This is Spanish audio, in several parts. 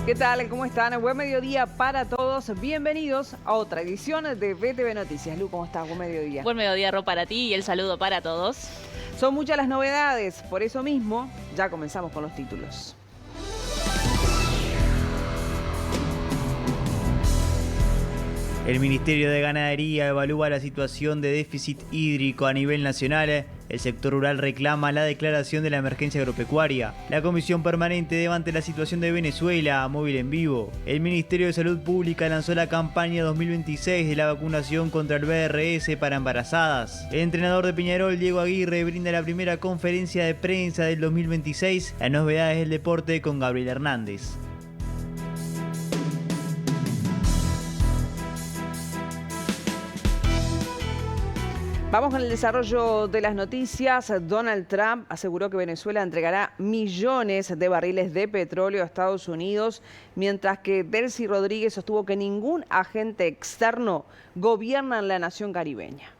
¿Qué tal? ¿Cómo están? Buen mediodía para todos. Bienvenidos a otra edición de BTV Noticias. Lu, ¿cómo estás? Buen mediodía. Buen mediodía, Ro, para ti y el saludo para todos. Son muchas las novedades, por eso mismo ya comenzamos con los títulos. El Ministerio de Ganadería evalúa la situación de déficit hídrico a nivel nacional. El sector rural reclama la declaración de la emergencia agropecuaria. La Comisión Permanente debate la situación de Venezuela, móvil en vivo. El Ministerio de Salud Pública lanzó la campaña 2026 de la vacunación contra el VRS para embarazadas. El entrenador de Peñarol, Diego Aguirre, brinda la primera conferencia de prensa del 2026. Las novedades del deporte con Gabriel Hernández. Vamos con el desarrollo de las noticias. Donald Trump aseguró que Venezuela entregará millones de barriles de petróleo a Estados Unidos, mientras que Delcy Rodríguez sostuvo que ningún agente externo gobierna en la nación caribeña.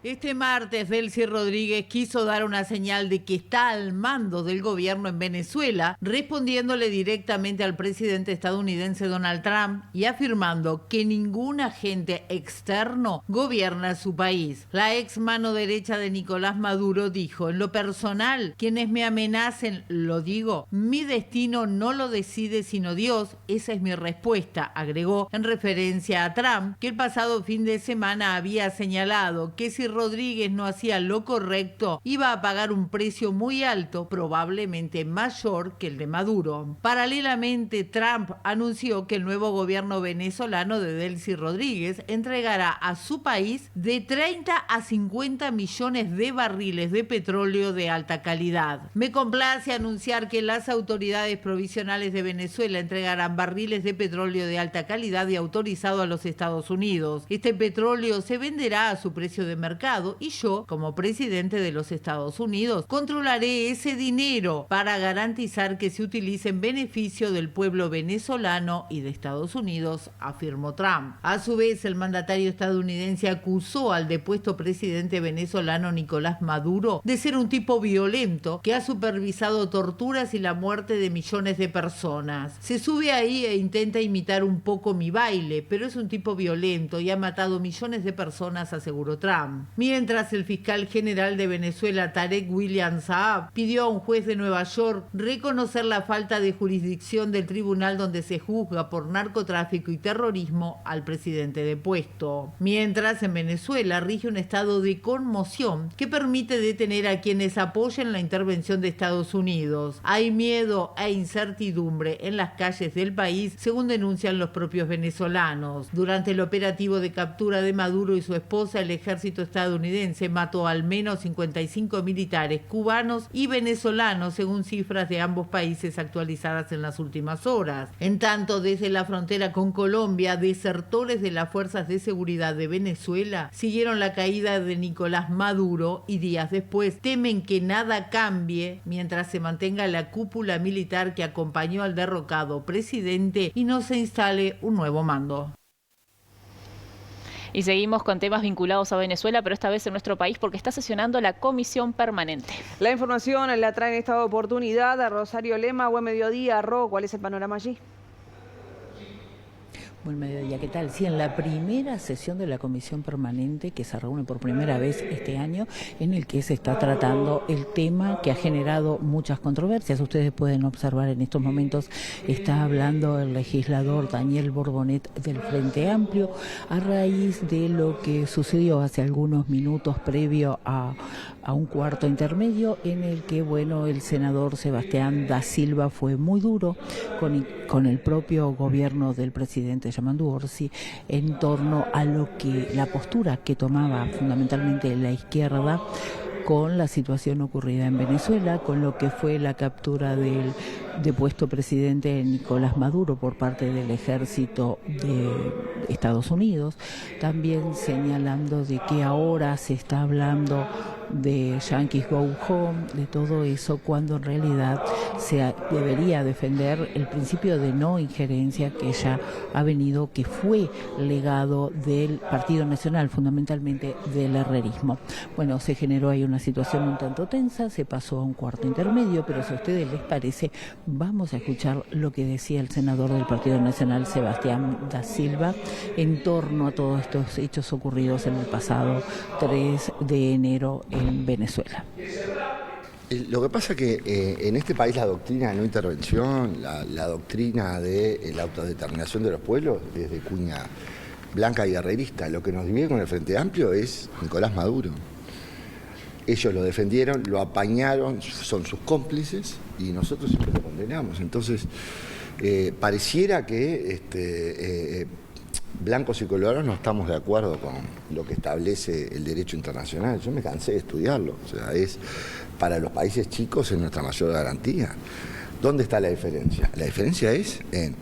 Este martes, Delcy Rodríguez quiso dar una señal de que está al mando del gobierno en Venezuela, respondiéndole directamente al presidente estadounidense Donald Trump y afirmando que ningún agente externo gobierna su país. La ex mano derecha de Nicolás Maduro dijo: en lo personal, quienes me amenacen, lo digo, mi destino no lo decide sino Dios, esa es mi respuesta, agregó en referencia a Trump, que el pasado fin de semana había señalado que si Rodríguez no hacía lo correcto, iba a pagar un precio muy alto, probablemente mayor que el de Maduro. Paralelamente, Trump anunció que el nuevo gobierno venezolano de Delcy Rodríguez entregará a su país de 30 a 50 millones de barriles de petróleo de alta calidad. Me complace anunciar que las autoridades provisionales de Venezuela entregarán barriles de petróleo de alta calidad y autorizado a los Estados Unidos. Este petróleo se venderá a su precio de mercado y yo, como presidente de los Estados Unidos, controlaré ese dinero para garantizar que se utilice en beneficio del pueblo venezolano y de Estados Unidos, afirmó Trump. A su vez, el mandatario estadounidense acusó al depuesto presidente venezolano Nicolás Maduro de ser un tipo violento que ha supervisado torturas y la muerte de millones de personas. Se sube ahí e intenta imitar un poco mi baile, pero es un tipo violento y ha matado millones de personas, aseguró Trump. Mientras, el fiscal general de Venezuela, Tarek William Saab, pidió a un juez de Nueva York reconocer la falta de jurisdicción del tribunal donde se juzga por narcotráfico y terrorismo al presidente depuesto. Mientras, en Venezuela rige un estado de conmoción que permite detener a quienes apoyen la intervención de Estados Unidos. Hay miedo e incertidumbre en las calles del país, según denuncian los propios venezolanos. Durante el operativo de captura de Maduro y su esposa, el ejército estadounidense mató al menos 55 militares cubanos y venezolanos, según cifras de ambos países actualizadas en las últimas horas. En tanto, desde la frontera con Colombia, desertores de las fuerzas de seguridad de Venezuela siguieron la caída de Nicolás Maduro y días después temen que nada cambie mientras se mantenga la cúpula militar que acompañó al derrocado presidente y no se instale un nuevo mando. Y seguimos con temas vinculados a Venezuela, pero esta vez en nuestro país porque está sesionando la Comisión Permanente. La información la trae en esta oportunidad a Rosario Lema. Buen mediodía, Ro. ¿Cuál es el panorama allí? Buen mediodía, ¿qué tal? Sí, en la primera sesión de la Comisión Permanente, que se reúne por primera vez este año, en el que se está tratando el tema que ha generado muchas controversias. Ustedes pueden observar en estos momentos, está hablando el legislador Daniel Borbonet del Frente Amplio, a raíz de lo que sucedió hace algunos minutos previo a un cuarto intermedio, en el que, bueno, el senador Sebastián da Silva fue muy duro con el propio gobierno del presidente Yamandu Orsi en torno a la postura que tomaba fundamentalmente la izquierda con la situación ocurrida en Venezuela, con lo que fue la captura del depuesto presidente Nicolás Maduro por parte del ejército de Estados Unidos, también señalando de que ahora se está hablando de Yankees Go Home, de todo eso, cuando en realidad se debería defender el principio de no injerencia que ya ha venido, que fue legado del Partido Nacional, fundamentalmente del herrerismo. Bueno, se generó ahí una situación un tanto tensa, se pasó a un cuarto intermedio, pero si a ustedes les parece, vamos a escuchar lo que decía el senador del Partido Nacional, Sebastián da Silva, en torno a todos estos hechos ocurridos en el pasado 3 de enero en Venezuela. Lo que pasa es que en este país la doctrina de no intervención, la doctrina de la autodeterminación de los pueblos, desde cuña blanca y herrerista, lo que nos divide con el Frente Amplio es Nicolás Maduro. Ellos lo defendieron, lo apañaron, son sus cómplices y nosotros siempre lo condenamos. Entonces, pareciera que blancos y colorados no estamos de acuerdo con lo que establece el derecho internacional. Yo me cansé de estudiarlo. O sea, es para los países chicos es nuestra mayor garantía. ¿Dónde está la diferencia? La diferencia es en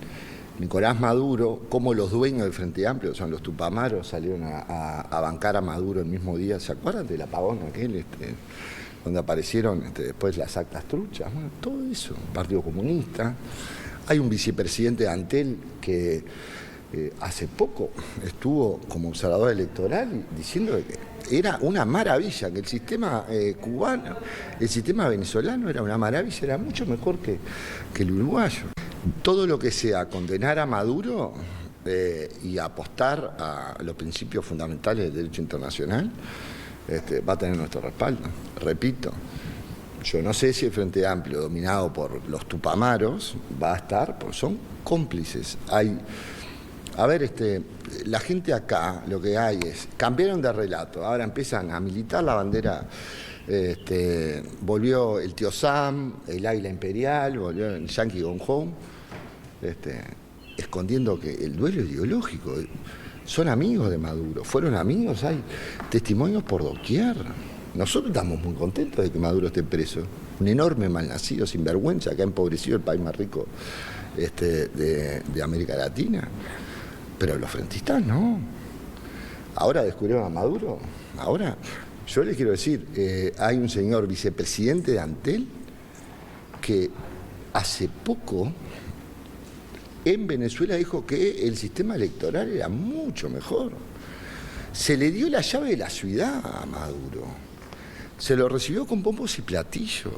Nicolás Maduro, como los dueños del Frente Amplio, son los tupamaros, salieron a bancar a Maduro el mismo día. ¿Se acuerdan del apagón aquel? Donde aparecieron después las actas truchas. Bueno, todo eso, Partido Comunista. Hay un vicepresidente de Antel que hace poco estuvo como observador electoral diciendo que era una maravilla, que el sistema cubano, el sistema venezolano era una maravilla, era mucho mejor que el uruguayo. Todo lo que sea condenar a Maduro y apostar a los principios fundamentales del derecho internacional va a tener nuestro respaldo. Repito, yo no sé si el Frente Amplio, dominado por los tupamaros, va a estar, porque son cómplices. A ver, la gente acá, lo que hay es, cambiaron de relato, ahora empiezan a militar la bandera, volvió el tío Sam, el águila imperial, volvió el Yankee Gone Home, escondiendo que el duelo ideológico, son amigos de Maduro, fueron amigos, hay testimonios por doquier. Nosotros estamos muy contentos de que Maduro esté preso, un enorme malnacido, sinvergüenza, que ha empobrecido el país más rico de América Latina. Pero los frentistas no. Ahora descubrieron a Maduro. Ahora, yo les quiero decir, hay un señor vicepresidente de Antel que hace poco en Venezuela dijo que el sistema electoral era mucho mejor. Se le dio la llave de la ciudad a Maduro. Se lo recibió con bombos y platillos.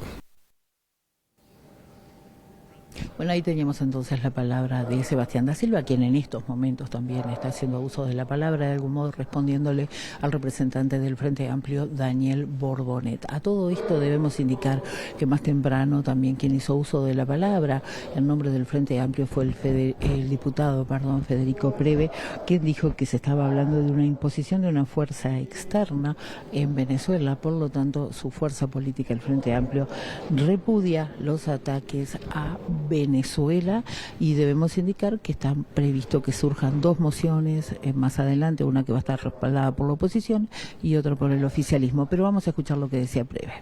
Bueno, ahí teníamos entonces la palabra de Sebastián da Silva, quien en estos momentos también está haciendo uso de la palabra, de algún modo respondiéndole al representante del Frente Amplio, Daniel Borbonet. A todo esto debemos indicar que más temprano también quien hizo uso de la palabra en nombre del Frente Amplio fue el diputado Federico Preve, quien dijo que se estaba hablando de una imposición de una fuerza externa en Venezuela. Por lo tanto, su fuerza política, el Frente Amplio, repudia los ataques a Venezuela y debemos indicar que está previsto que surjan dos mociones más adelante, una que va a estar respaldada por la oposición y otra por el oficialismo. Pero vamos a escuchar lo que decía Preve.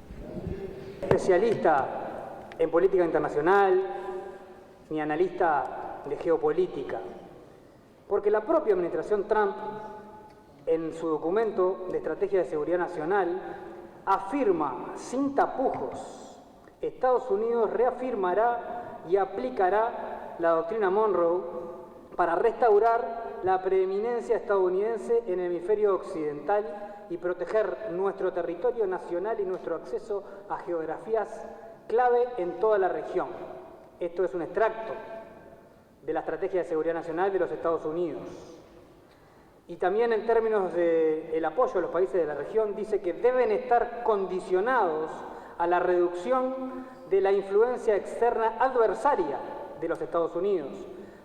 Especialista en política internacional ni analista de geopolítica, porque la propia administración Trump, en su documento de Estrategia de Seguridad Nacional, afirma sin tapujos: Estados Unidos reafirmará y aplicará la doctrina Monroe para restaurar la preeminencia estadounidense en el hemisferio occidental y proteger nuestro territorio nacional y nuestro acceso a geografías clave en toda la región. Esto es un extracto de la Estrategia de Seguridad Nacional de los Estados Unidos. Y también en términos del apoyo a los países de la región, dice que deben estar condicionados a la reducción de la influencia externa adversaria de los Estados Unidos,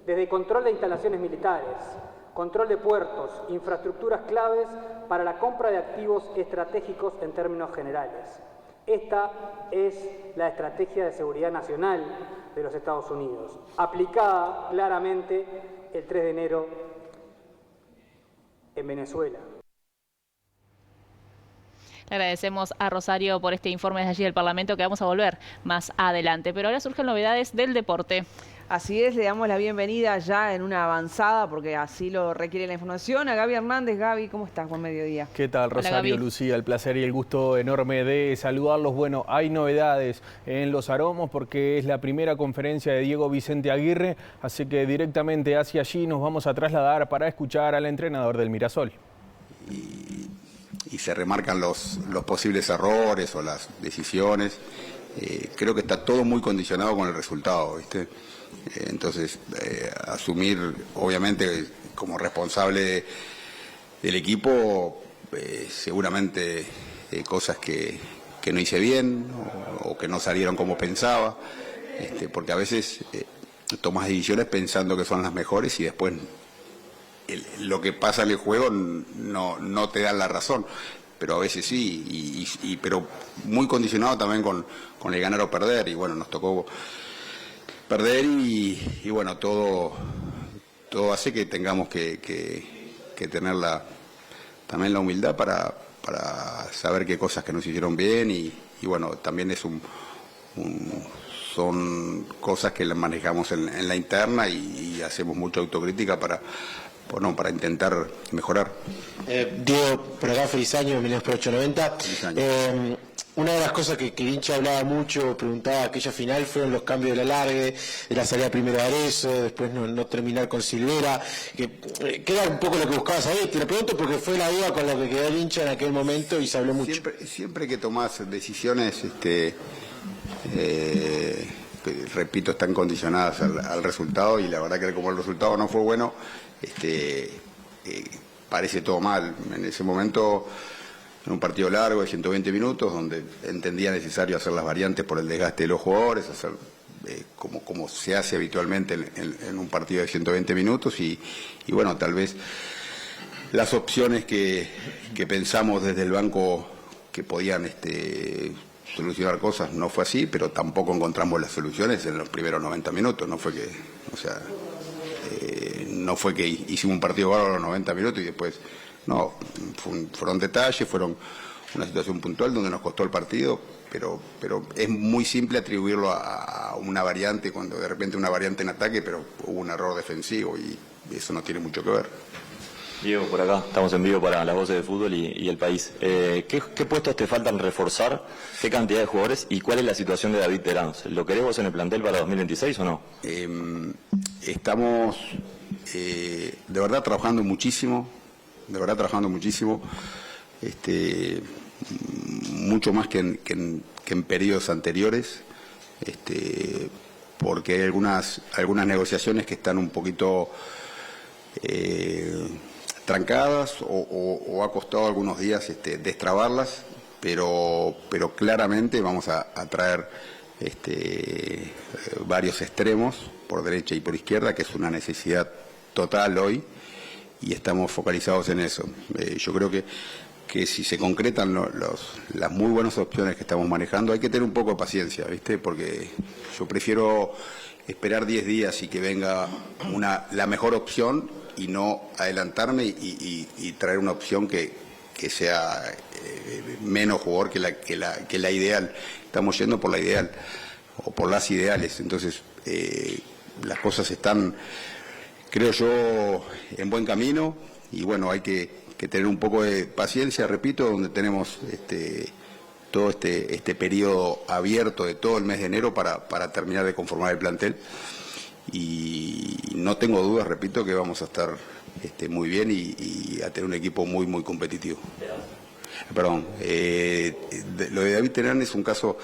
desde control de instalaciones militares, control de puertos, infraestructuras claves para la compra de activos estratégicos en términos generales. Esta es la Estrategia de Seguridad Nacional de los Estados Unidos, aplicada claramente el 3 de enero en Venezuela. Le agradecemos a Rosario por este informe desde allí del Parlamento, que vamos a volver más adelante. Pero ahora surgen novedades del deporte. Así es, le damos la bienvenida ya en una avanzada, porque así lo requiere la información, a Gaby Hernández. Gaby, ¿cómo estás? Buen mediodía. ¿Qué tal, Rosario? Hola, Lucía, el placer y el gusto enorme de saludarlos. Bueno, hay novedades en Los Aromos porque es la primera conferencia de Diego Vicente Aguirre, así que directamente hacia allí nos vamos a trasladar para escuchar al entrenador del Mirasol. Y se remarcan los posibles errores o las decisiones. Creo que está todo muy condicionado con el resultado, ¿viste? Entonces, asumir, obviamente, como responsable del equipo, seguramente cosas que no hice bien o que no salieron como pensaba, porque a veces tomas decisiones pensando que son las mejores y después lo que pasa en el juego no te dan la razón, pero a veces sí, pero muy condicionado también con el ganar o perder, y bueno, nos tocó perder y bueno, todo hace que tengamos que tener también la humildad para saber qué cosas que nos hicieron bien y bueno, también es son cosas que las manejamos en la interna y hacemos mucha autocrítica para intentar mejorar. Diego, por acá, feliz año, 1990. Feliz año. Una de las cosas que el hincha hablaba mucho, preguntaba aquella final, fueron los cambios de la alargue, de la salida primero de Arezzo, después no terminar con Silvera, que era un poco lo que buscaba saber. Te lo pregunto porque fue la duda con lo que quedó el hincha en aquel momento y se habló mucho. Siempre que tomás decisiones, repito, están condicionadas al resultado, y la verdad que como el resultado no fue bueno, parece todo mal. En ese momento, en un partido largo de 120 minutos, donde entendía necesario hacer las variantes por el desgaste de los jugadores, hacer como se hace habitualmente en un partido de 120 minutos, y bueno, tal vez las opciones que pensamos desde el banco que podían solucionar cosas no fue así, pero tampoco encontramos las soluciones en los primeros 90 minutos. No fue que hicimos un partido bárbaro a los 90 minutos y después no, fueron detalles, fueron una situación puntual donde nos costó el partido, pero es muy simple atribuirlo a una variante, cuando de repente una variante en ataque, pero hubo un error defensivo y eso no tiene mucho que ver. Diego, por acá, estamos en vivo para Las Voces de Fútbol y el País. ¿Qué puestos te faltan reforzar? ¿Qué cantidad de jugadores? ¿Y cuál es la situación de David Terán? ¿Lo querés vos en el plantel para 2026 o no? Estamos de verdad trabajando muchísimo, mucho más que en periodos anteriores, porque hay algunas negociaciones que están un poquito trancadas o ha costado algunos días destrabarlas, pero claramente vamos a traer varios extremos por derecha y por izquierda, que es una necesidad total hoy, y estamos focalizados en eso. Yo creo que si se concretan las muy buenas opciones que estamos manejando, hay que tener un poco de paciencia, ¿viste? Porque yo prefiero esperar 10 días y que venga la mejor opción y no adelantarme y traer una opción que sea menos jugador que la ideal. Estamos yendo por la ideal o por las ideales. Entonces, las cosas están, creo yo, en buen camino, y bueno, hay que tener un poco de paciencia, repito, donde tenemos todo este periodo abierto de todo el mes de enero para terminar de conformar el plantel, y no tengo dudas, repito, que vamos a estar muy bien y a tener un equipo muy, muy competitivo. Perdón, lo de David Terán es un caso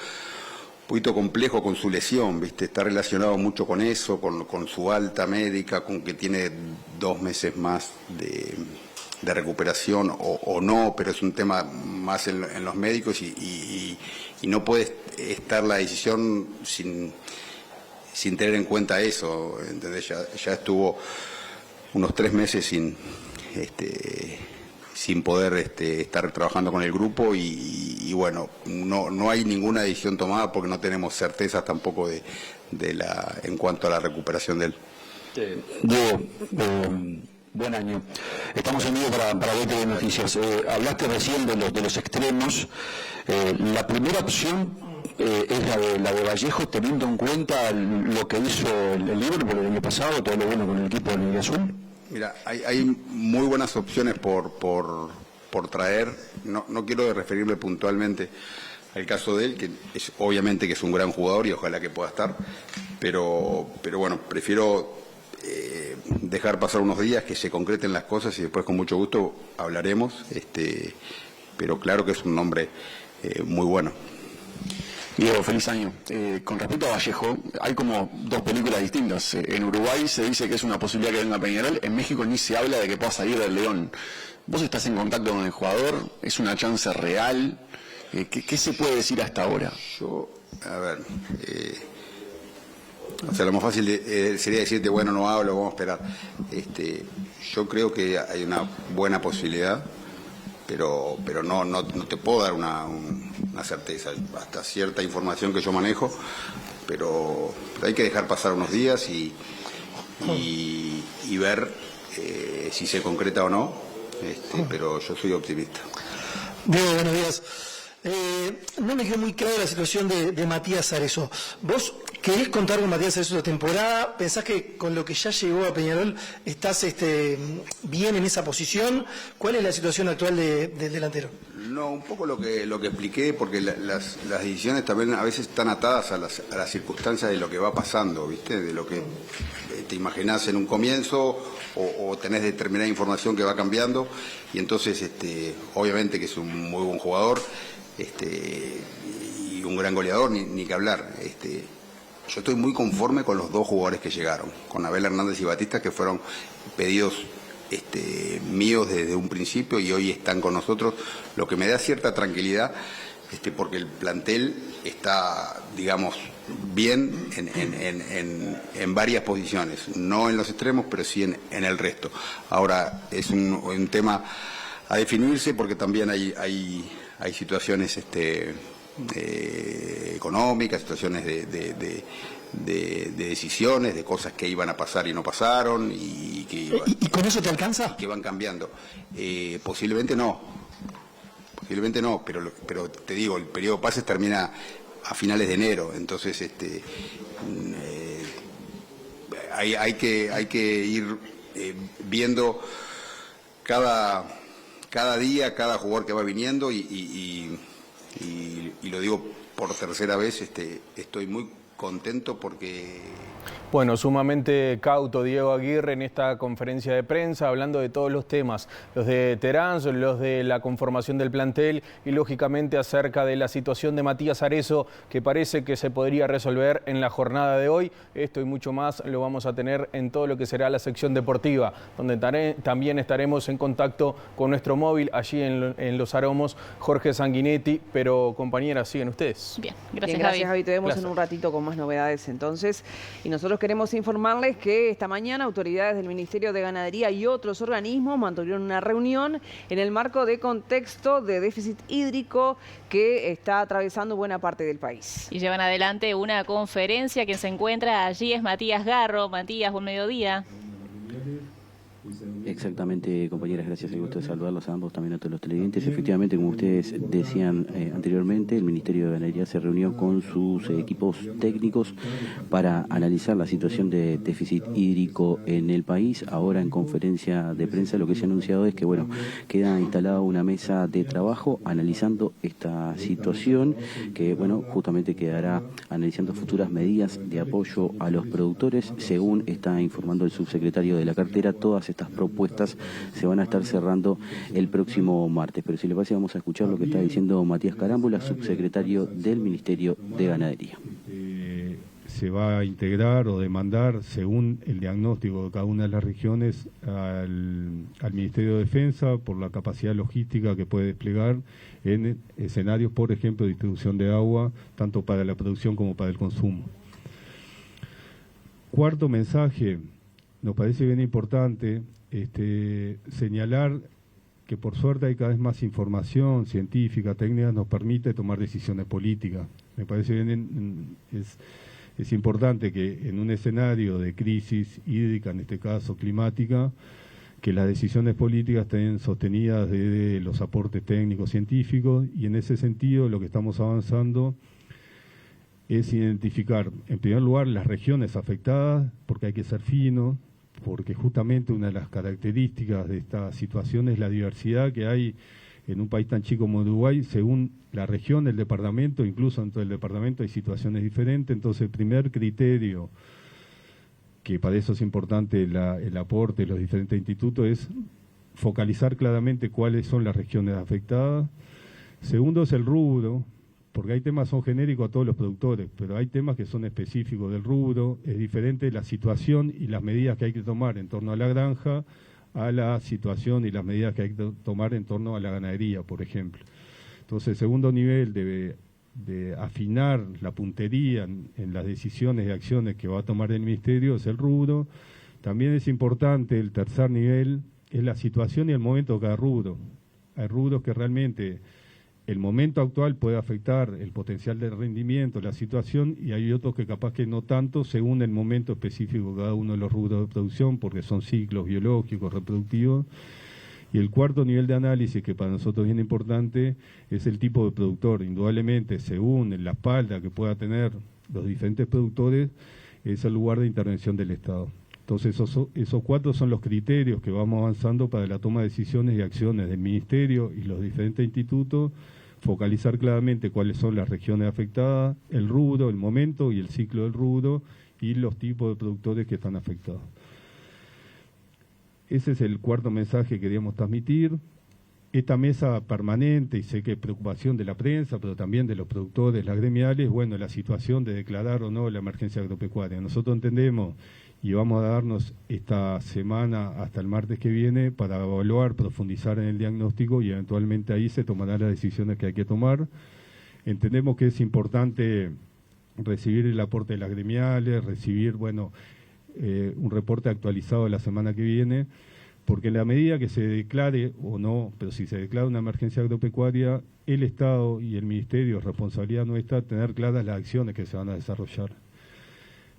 un poquito complejo con su lesión, ¿viste? Está relacionado mucho con eso, con su alta médica, con que tiene 2 meses más de recuperación o no, pero es un tema más en los médicos y no puede estar la decisión sin tener en cuenta eso, ¿entendés? Ya estuvo unos 3 meses sin poder estar trabajando con el grupo y bueno, no hay ninguna decisión tomada porque no tenemos certezas tampoco en cuanto a la recuperación de él. Diego, Buen año. Estamos en vivo para BTV Noticias. Hablaste recién de los extremos. La primera opción es la de Vallejo, teniendo en cuenta lo que hizo el Liverpool el año pasado, todo lo bueno con el equipo de Azul. Mira, hay muy buenas opciones por traer. No quiero referirme puntualmente al caso de él, que es obviamente que es un gran jugador y ojalá que pueda estar, pero bueno, prefiero dejar pasar unos días, que se concreten las cosas y después con mucho gusto hablaremos, pero claro que es un nombre muy bueno. Diego, feliz año. Con respecto a Vallejo, hay como dos películas distintas. En Uruguay se dice que es una posibilidad que venga Peñarol, en México ni se habla de que pueda salir del León. ¿Vos estás en contacto con el jugador? ¿Es una chance real? ¿Qué se puede decir hasta ahora? A ver, o sea, lo más fácil sería decirte, bueno, no hablo, vamos a esperar. Yo creo que hay una buena posibilidad, pero no te puedo dar una certeza, hasta cierta información que yo manejo, pero hay que dejar pasar unos días y ver si se concreta o no, pero yo soy optimista. Diego, buenos días. No me quedó muy clara la situación de Matías Arezo. ¿Vos querés contar con Matías Arezo esta temporada? ¿Pensás que con lo que ya llegó a Peñarol estás bien en esa posición? ¿Cuál es la situación actual del delantero? No, un poco lo que expliqué, porque las decisiones también a veces están atadas a las circunstancias de lo que va pasando, ¿viste? De lo que te imaginás en un comienzo o tenés determinada información que va cambiando, y entonces obviamente que es un muy buen jugador y un gran goleador, ni que hablar. Yo estoy muy conforme con los dos jugadores que llegaron, con Abel Hernández y Batista, que fueron pedidos míos desde un principio y hoy están con nosotros, lo que me da cierta tranquilidad, porque el plantel está, digamos, bien en varias posiciones, no en los extremos, pero sí en el resto. Ahora, es un tema a definirse, porque también hay situaciones económicas, situaciones de decisiones, de cosas que iban a pasar y no pasaron y que ¿Y con eso te alcanza? Que van cambiando. Posiblemente no, pero te digo, el periodo de pases termina a finales de enero, entonces hay que ir viendo cada día, cada jugador que va viniendo y lo digo por tercera vez, estoy muy contento porque... Bueno, sumamente cauto Diego Aguirre en esta conferencia de prensa, hablando de todos los temas, los de Terán, los de la conformación del plantel y lógicamente acerca de la situación de Matías Arezo, que parece que se podría resolver en la jornada de hoy. Esto y mucho más lo vamos a tener en todo lo que será la sección deportiva, donde también estaremos en contacto con nuestro móvil allí en Los Aromos, Jorge Sanguinetti. Pero compañeras, siguen ustedes. Bien, gracias, Gracias Javi. Te vemos Placer. en un ratito con más novedades entonces. Y nosotros queremos informarles que esta mañana autoridades del Ministerio de Ganadería y otros organismos mantuvieron una reunión en el marco de contexto de déficit hídrico que está atravesando buena parte del país. Y llevan adelante una conferencia. Quien se encuentra allí es Matías Garro. Matías, buen mediodía. Exactamente, compañeras, gracias, el gusto de saludarlos a ambos, también a todos los televidentes. Efectivamente, como ustedes decían anteriormente, el Ministerio de Ganadería se reunió con sus equipos técnicos para analizar la situación de déficit hídrico en el país. Ahora, en conferencia de prensa, lo que se ha anunciado es que, bueno, queda instalada una mesa de trabajo analizando esta situación, que, bueno, justamente quedará analizando futuras medidas de apoyo a los productores. Según está informando el subsecretario de la cartera, todas estas propuestas se van a estar cerrando el próximo martes. Pero si le parece, vamos a escuchar lo que está diciendo Matías Carámbula, subsecretario del Ministerio de Ganadería. Se va a integrar o demandar, según el diagnóstico de cada una de las regiones, al Ministerio de Defensa por la capacidad logística que puede desplegar en escenarios, por ejemplo, de distribución de agua, tanto para la producción como para el consumo. Cuarto mensaje, nos parece bien importante señalar que por suerte hay cada vez más información científica, técnica, nos permite tomar decisiones políticas. Me parece bien, es importante que en un escenario de crisis hídrica, en este caso climática, que las decisiones políticas estén sostenidas desde los aportes técnicos científicos, y en ese sentido lo que estamos avanzando es identificar, en primer lugar, las regiones afectadas, porque hay que ser fino, porque justamente una de las características de esta situación es la diversidad que hay en un país tan chico como Uruguay, según la región, el departamento, incluso dentro del departamento hay situaciones diferentes. Entonces, el primer criterio, que para eso es importante el aporte de los diferentes institutos, es focalizar claramente cuáles son las regiones afectadas. Segundo es el rubro, porque hay temas que son genéricos a todos los productores, pero hay temas que son específicos del rubro. Es diferente la situación y las medidas que hay que tomar en torno a la granja a la situación y las medidas que hay que tomar en torno a la ganadería, por ejemplo. Entonces, el segundo nivel de afinar la puntería en las decisiones y acciones que va a tomar el Ministerio es el rubro. También es importante el tercer nivel, es la situación y el momento de cada rubro. Hay rubros que realmente el momento actual puede afectar el potencial de rendimiento, la situación, y hay otros que capaz que no tanto, según el momento específico de cada uno de los rubros de producción, porque son ciclos biológicos, reproductivos. Y el cuarto nivel de análisis, que para nosotros es bien importante, es el tipo de productor. Indudablemente, según la espalda que pueda tener los diferentes productores, es el lugar de intervención del Estado. Entonces, esos cuatro son los criterios que vamos avanzando para la toma de decisiones y acciones del Ministerio y los diferentes institutos, focalizar claramente cuáles son las regiones afectadas, el rubro, el momento y el ciclo del rubro, y los tipos de productores que están afectados. Ese es el cuarto mensaje que queríamos transmitir. Esta mesa permanente, y sé que es preocupación de la prensa, pero también de los productores, las gremiales, bueno, la situación de declarar o no la emergencia agropecuaria. Nosotros entendemos y vamos a darnos esta semana hasta el martes que viene para evaluar, profundizar en el diagnóstico, y eventualmente ahí se tomarán las decisiones que hay que tomar. Entendemos que es importante recibir el aporte de las gremiales, recibir, bueno, un reporte actualizado la semana que viene, porque en la medida que se declare o no, pero si se declara una emergencia agropecuaria, el Estado y el Ministerio, es responsabilidad nuestra tener claras las acciones que se van a desarrollar.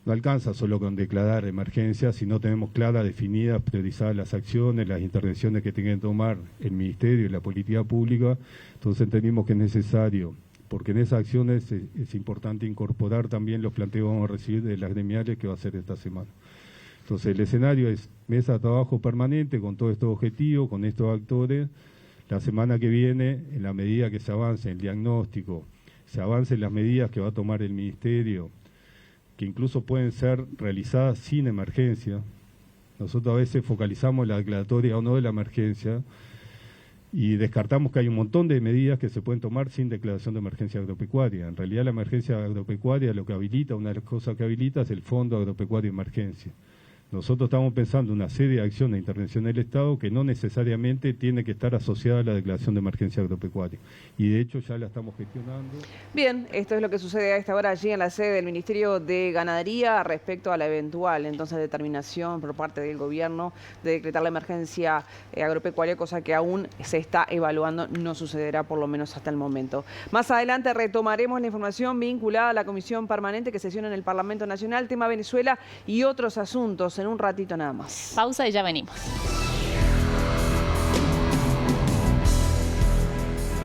No alcanza solo con declarar emergencia, si no tenemos claras, definidas, priorizadas las acciones, las intervenciones que tienen que tomar el Ministerio y la política pública. Entonces entendimos que es necesario, porque en esas acciones es importante incorporar también los planteos que vamos a recibir de las gremiales que va a ser esta semana. Entonces el escenario es mesa de trabajo permanente con todos estos objetivos, con estos actores. La semana que viene, en la medida que se avance en el diagnóstico, se avancen las medidas que va a tomar el Ministerio, que incluso pueden ser realizadas sin emergencia. Nosotros a veces focalizamos la declaratoria o no de la emergencia y descartamos que hay un montón de medidas que se pueden tomar sin declaración de emergencia agropecuaria. En realidad la emergencia agropecuaria lo que habilita, una de las cosas que habilita es el Fondo Agropecuario de Emergencia. Nosotros estamos pensando en una serie de acciones de intervención del Estado que no necesariamente tiene que estar asociada a la declaración de emergencia agropecuaria. Y de hecho ya la estamos gestionando. Bien, esto es lo que sucede a esta hora allí en la sede del Ministerio de Ganadería respecto a la eventual entonces determinación por parte del gobierno de decretar la emergencia agropecuaria, cosa que aún se está evaluando, no sucederá por lo menos hasta el momento. Más adelante retomaremos la información vinculada a la comisión permanente que sesiona en el Parlamento Nacional, tema Venezuela y otros asuntos en un ratito nada más. Pausa y ya venimos.